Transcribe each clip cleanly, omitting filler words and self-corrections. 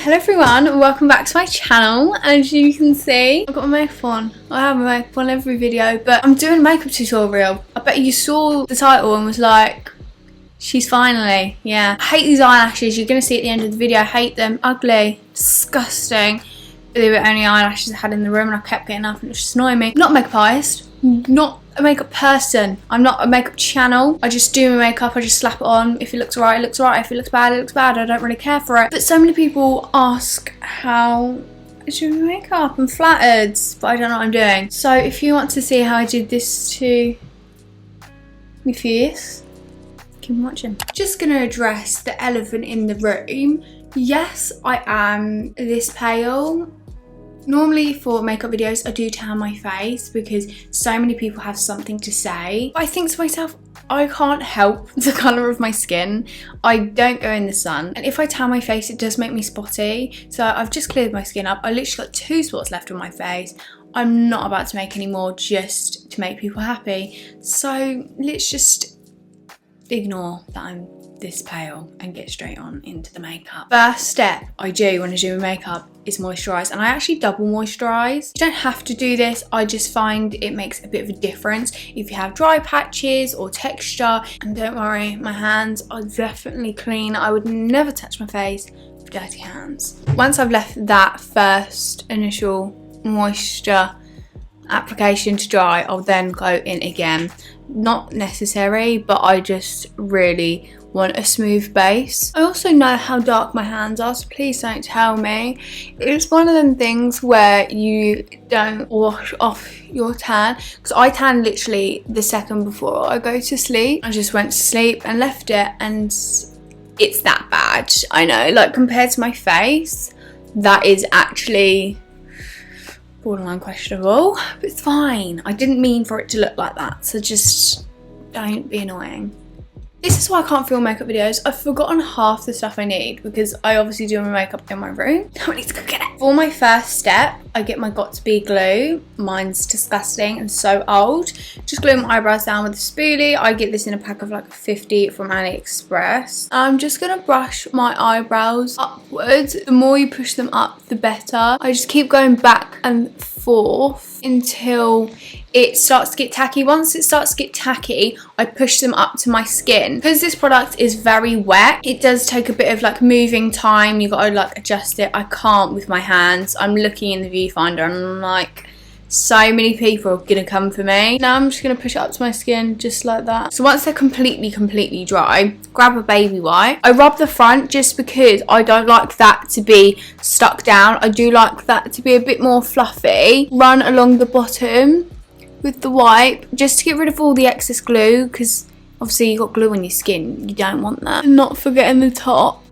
Hello everyone, welcome back to my channel. As you can see, I've got my makeup on. I have my makeup on every video, but I'm doing a makeup tutorial. I bet you saw the title and was like, she's finally, yeah. I hate these eyelashes, you're going to see at the end of the video. I hate them, ugly, disgusting. They were only eyelashes I had in the room and I kept getting up and it was just annoying me. Not a makeup artist, not a makeup person. I'm not a makeup channel. I just do my makeup, I just slap it on. If it looks right, it looks right. If it looks bad, it looks bad. I don't really care for it. But so many people ask how I do my makeup. I'm flattered, but I don't know what I'm doing. So if you want to see how I did this to my face, keep watching. Just gonna address the elephant in the room. Yes, I am this pale. Normally for makeup videos I do tan my face because so many people have something to say. I think to myself, I can't help the colour of my skin. I don't go in the sun, and if I tan my face it does make me spotty. So I've just cleared my skin up. I literally got 2 spots left on my face. I'm not about to make any more just to make people happy. So let's just ignore that I'm this pale and get straight on into the makeup. First step I do when I do my makeup is moisturize, and I actually double moisturize. You don't have to do this, I just find it makes a bit of a difference if you have dry patches or texture. And don't worry, my hands are definitely clean. I would never touch my face with dirty hands. Once I've left that first initial moisture application to dry, I'll then go in again. Not necessary, but I just really want a smooth base. I also know how dark my hands are, so please don't tell me. It's one of them things where you don't wash off your tan, because I tan literally the second before I go to sleep. I just went to sleep and left it, and it's that bad. I know, like compared to my face, that is actually borderline questionable, but it's fine. I didn't mean for it to look like that, so just don't be annoying. This is why I can't film makeup videos. I've forgotten half the stuff I need because I obviously do my makeup in my room. Now I need to go get it. For my first step, I get my Got2b glue. Mine's disgusting and so old. Just glue my eyebrows down with a spoolie. I get this in a pack of like 50 from AliExpress. I'm just gonna brush my eyebrows upwards. The more you push them up, the better. I just keep going back and forth until it starts to get tacky. Once it starts to get tacky, I push them up to my skin. Because this product is very wet, it does take a bit of like moving time. You gotta like adjust it. I can't with my hands. I'm looking in the viewfinder and I'm like, so many people are gonna come for me. Now I'm just gonna push it up to my skin just like that. So once they're completely dry, grab a baby wipe. I rub the front just because I don't like that to be stuck down. I do like that to be a bit more fluffy. Run along the bottom with the wipe just to get rid of all the excess glue, because obviously you got glue on your skin, you don't want that. And not forgetting the top.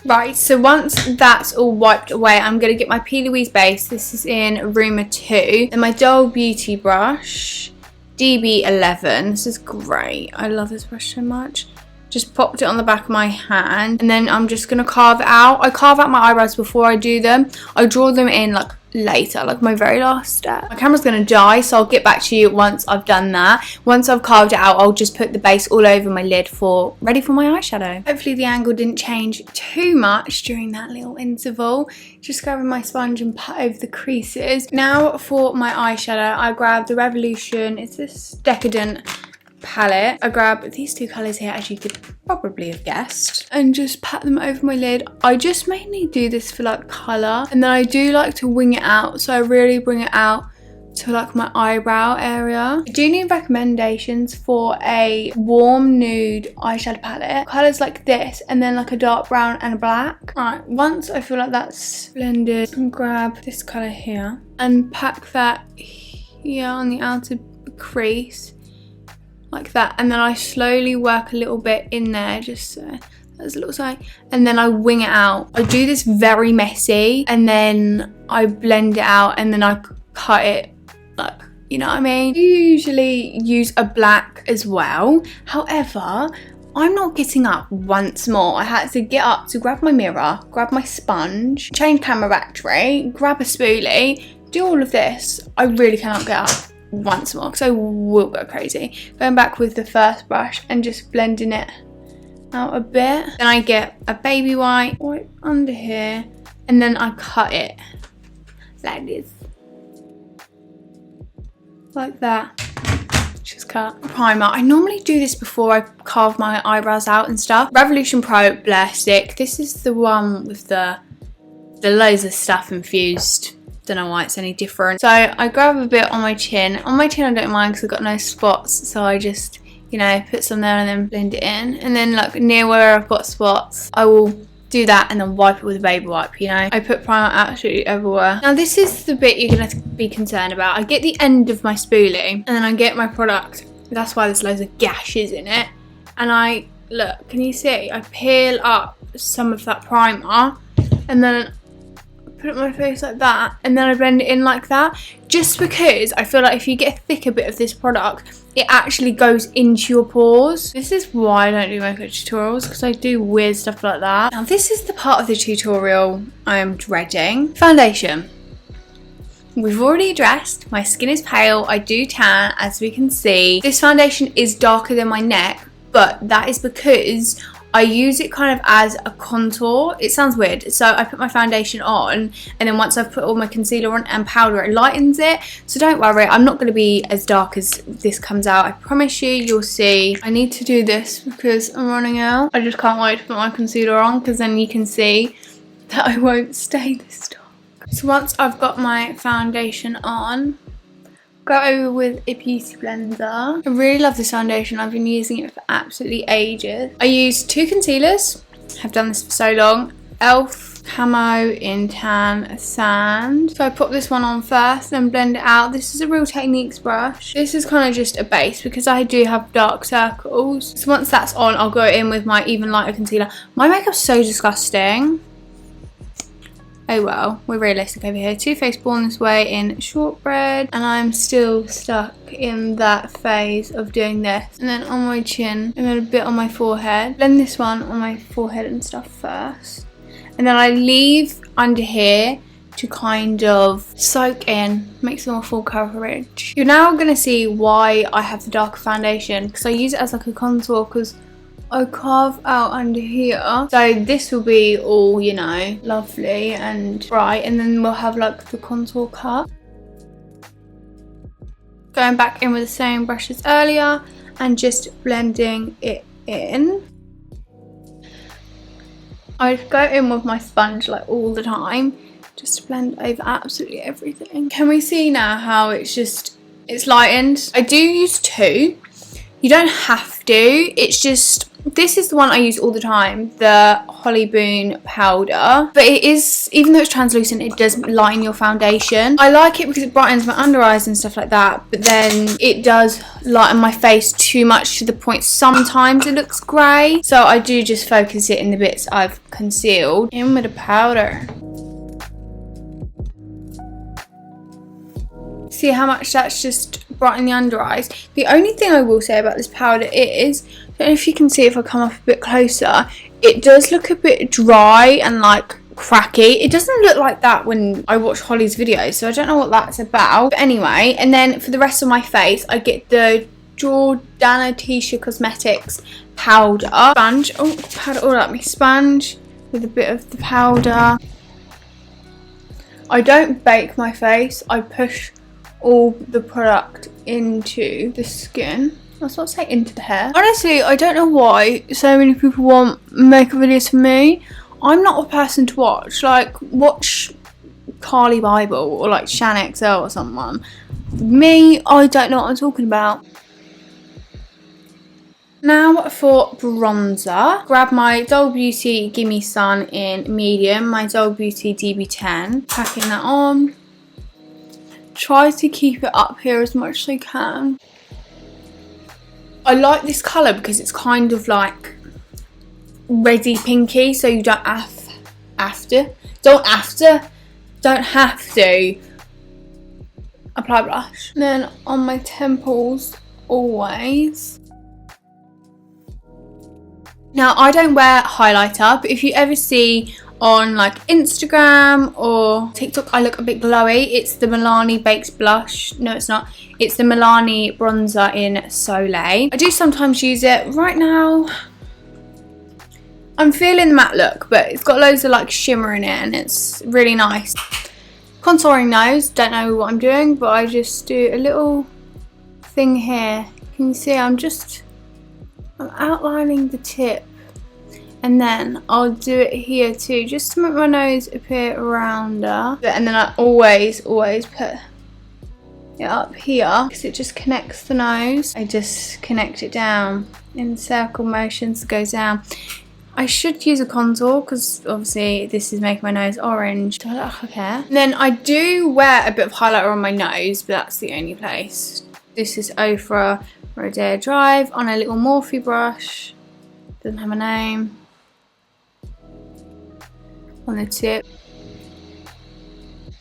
Right, so once that's all wiped away, I'm going to get my P. Louise base. This is in Rumour 2. And my Doll Beauty brush, DB11. This is great. I love this brush so much. Just popped it on the back of my hand. And then I'm just going to carve it out. I carve out my eyebrows before I do them. I draw them in like later, like my very last step. My camera's gonna die, so I'll get back to you once I've done that. Once I've carved it out, I'll just put the base all over my lid ready for my eyeshadow. Hopefully the angle didn't change too much during that little interval. Just grabbing my sponge and pat over the creases. Now for my eyeshadow, I grabbed the Revolution. It's this Decadent palette. I grab these 2 colours here, as you could probably have guessed, and just pat them over my lid. I just mainly do this for like colour, and then I do like to wing it out, so I really bring it out to like my eyebrow area. I do need recommendations for a warm nude eyeshadow palette. Colours like this, and then like a dark brown and a black. Alright, once I feel like that's blended, I'll grab this colour here and pack that here on the outer crease like that, and then I slowly work a little bit in there, just so there's a little side, and then I wing it out. I do this very messy, and then I blend it out, and then I cut it, like, you know what I mean? I usually use a black as well. However, I'm not getting up once more. I had to get up to grab my mirror, grab my sponge, change camera battery, grab a spoolie, do all of this. I really cannot get up once more because I will go crazy. Going back with the first brush and just blending it out a bit. Then I get a baby wipe under here, and then I cut it like this. Like that. Just cut. Primer. I normally do this before I carve my eyebrows out and stuff. Revolution Pro Blur Stick. This is the one with the loads of stuff infused. Don't know why it's any different. So I grab a bit on my chin. On my chin I don't mind because I've got no spots. So I just, you know, put some there and then blend it in. And then like near where I've got spots, I will do that and then wipe it with a baby wipe, you know. I put primer absolutely everywhere. Now this is the bit you're going to be concerned about. I get the end of my spoolie and then I get my product. That's why there's loads of gashes in it. And I, look, can you see? I peel up some of that primer and then put it on my face like that, and then I blend it in like that, just because I feel like if you get a thicker bit of this product, it actually goes into your pores. This is why I don't do makeup tutorials, because I do weird stuff like that. Now this is the part of the tutorial I am dreading. Foundation. We've already addressed, my skin is pale, I do tan, as we can see. This foundation is darker than my neck, but that is because I use it kind of as a contour. It sounds weird. So I put my foundation on, and then once I've put all my concealer on and powder, it lightens it. So don't worry, I'm not going to be as dark as this comes out. I promise you, you'll see. I need to do this because I'm running out. I just can't wait to put my concealer on, because then you can see that I won't stay this dark. So once I've got my foundation on, go over with a beauty blender. I really love this foundation. I've been using it for absolutely ages. I use 2 concealers. I've done this for so long. e.l.f. Camo in Tan Sand. So I put this one on first, then blend it out. This is a Real Techniques brush. This is kind of just a base because I do have dark circles. So once that's on, I'll go in with my even lighter concealer. My makeup's so disgusting. Oh well, we're realistic over here. Too Faced Born This Way in Shortbread, and I'm still stuck in that phase of doing this. And then on my chin, and then a bit on my forehead. Blend this one on my forehead and stuff first. And then I leave under here to kind of soak in, make some more full coverage. You're now going to see why I have the darker foundation, because I use it as like a contour, because I carve out under here. So this will be all, you know, lovely and bright, and then we'll have like the contour cut. Going back in with the same brush as earlier and just blending it in. I go in with my sponge like all the time, just to blend over absolutely everything. Can we see now how it's lightened? I do use 2. You don't have to, it's just, this is the one I use all the time, the Holly Boone powder. But it is, even though it's translucent, it does lighten your foundation. I like it because it brightens my under eyes and stuff like that, but then it does lighten my face too much to the point sometimes it looks grey. So I do just focus it in the bits I've concealed. In with the powder. See how much that's just brightening the under eyes. The only thing I will say about this powder is, I don't know if you can see if I come up a bit closer, it does look a bit dry and like cracky. It doesn't look like that when I watch Holly's videos, so I don't know what that's about. But anyway, and then for the rest of my face, I get the Jordana Tisha Cosmetics powder. Sponge, oh, powder all up me. Sponge with a bit of the powder. I don't bake my face, I push all the product into the skin. I was about to say into the hair. Honestly, I don't know why so many people want makeup videos from me. I'm not a person to watch. Like, watch Carly Bible or like chyna.xx or someone. Me, I don't know what I'm talking about. Now for bronzer, grab my Doll Beauty Gimme Sun in medium, my Doll Beauty DB10, packing that on. Try to keep it up here as much as I can. I like this colour because it's kind of like reddy pinky, so you don't have to apply blush. And then on my temples always. Now I don't wear highlighter, but if you ever see on like Instagram or TikTok I look a bit glowy, it's the Milani Baked Blush. No, it's not. It's the Milani bronzer in Soleil. I do sometimes use it. Right now I'm feeling the matte look, but it's got loads of like shimmer in it and it's really nice. Contouring nose, don't know what I'm doing, but I just do a little thing here. Can you see I'm outlining the tip, and then I'll do it here too, just to make my nose appear rounder. And then I always put it up here because it just connects the nose. I just connect it down in circle motions to go down. I should use a contour because obviously this is making my nose orange. Do I look okay? And then I do wear a bit of highlighter on my nose, but that's the only place. This is Ofra Rodeo Drive on a little Morphe brush. Doesn't have a name. On the tip.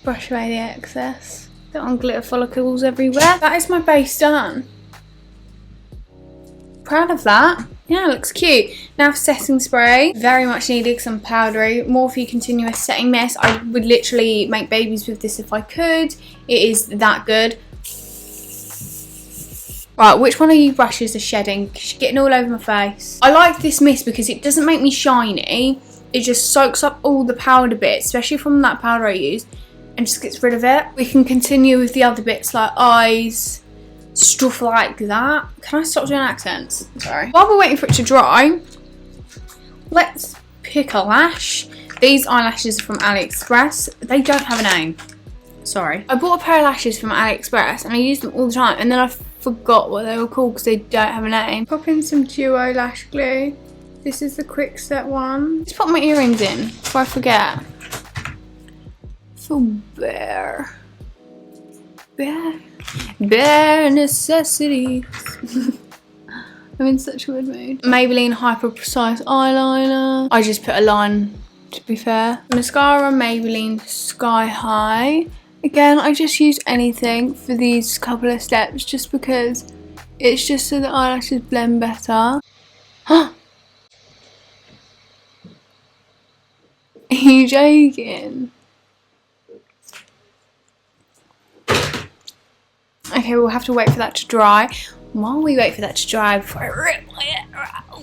Brush away the excess. Don't want glitter follicles everywhere. That is my base done. Proud of that. Yeah, it looks cute. Now for setting spray. Very much needed because I'm powdery. Morphe Continuous Setting Mist. I would literally make babies with this if I could. It is that good. Right, which one of you brushes are shedding? She's getting all over my face. I like this mist because it doesn't make me shiny. It just soaks up all the powder bits, especially from that powder I used, and just gets rid of it. We can continue with the other bits like eyes, stuff like that. Can I stop doing accents? Sorry. While we're waiting for it to dry, let's pick a lash. These eyelashes are from AliExpress. They don't have a name. Sorry. I bought a pair of lashes from AliExpress and I use them all the time, and then I forgot what they were called because they don't have a name. Pop in some Duo lash glue. This is the quick set one. Let's put my earrings in before I forget. So bare necessities. I'm in such a good mood. Maybelline Hyper Precise eyeliner. I just put a line, to be fair. Mascara, Maybelline Sky High. Again, I just use anything for these couple of steps just because it's just so the eyelashes blend better. Are you joking? Okay, we'll have to wait for that to dry. While we wait for that to dry, before I rip it out.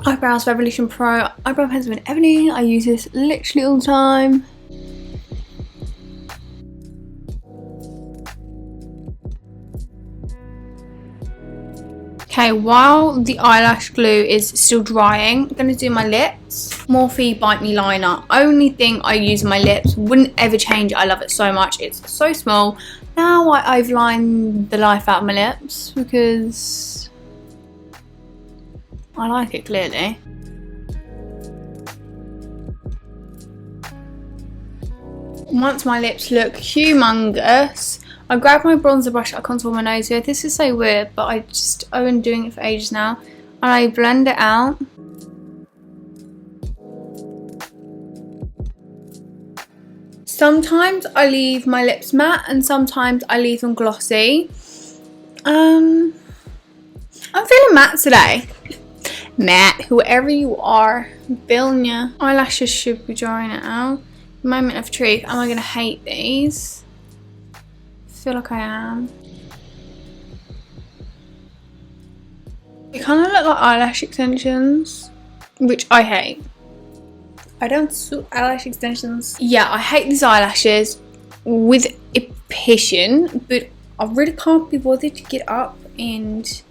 Eyebrows Revolution Pro Eyebrow Pencil in Ebony. I use this literally all the time. Okay, while the eyelash glue is still drying, I'm going to do my lips. Morphe Bite Me Liner. Only thing I use on my lips. Wouldn't ever change it. I love it so much. It's so small. Now I've lined the life out of my lips because I like it clearly. Once my lips look humongous, I grab my bronzer brush I contour my nose with. This is so weird, but I've been doing it for ages now. And I blend it out. Sometimes I leave my lips matte and sometimes I leave them glossy. I'm feeling matte today. Matte, whoever you are, I'm feeling ya. Eyelashes should be drying it out. Moment of truth. Am I going to hate these? I feel like I am. They kind of look like eyelash extensions, which I hate. I don't suit eyelash extensions. Yeah, I hate these eyelashes with a passion, but I really can't be bothered to get up and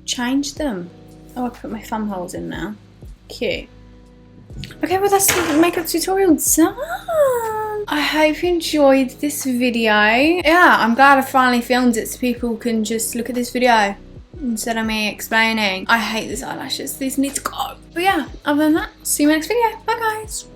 change them. Oh, I put my thumb holes in now. Cute. Okay, well that's the makeup tutorial done. I hope you enjoyed this video. Yeah, I'm glad I finally filmed it so people can just look at this video instead of me explaining. I hate these eyelashes. These need to go. But yeah, other than that, see you in my next video. Bye guys.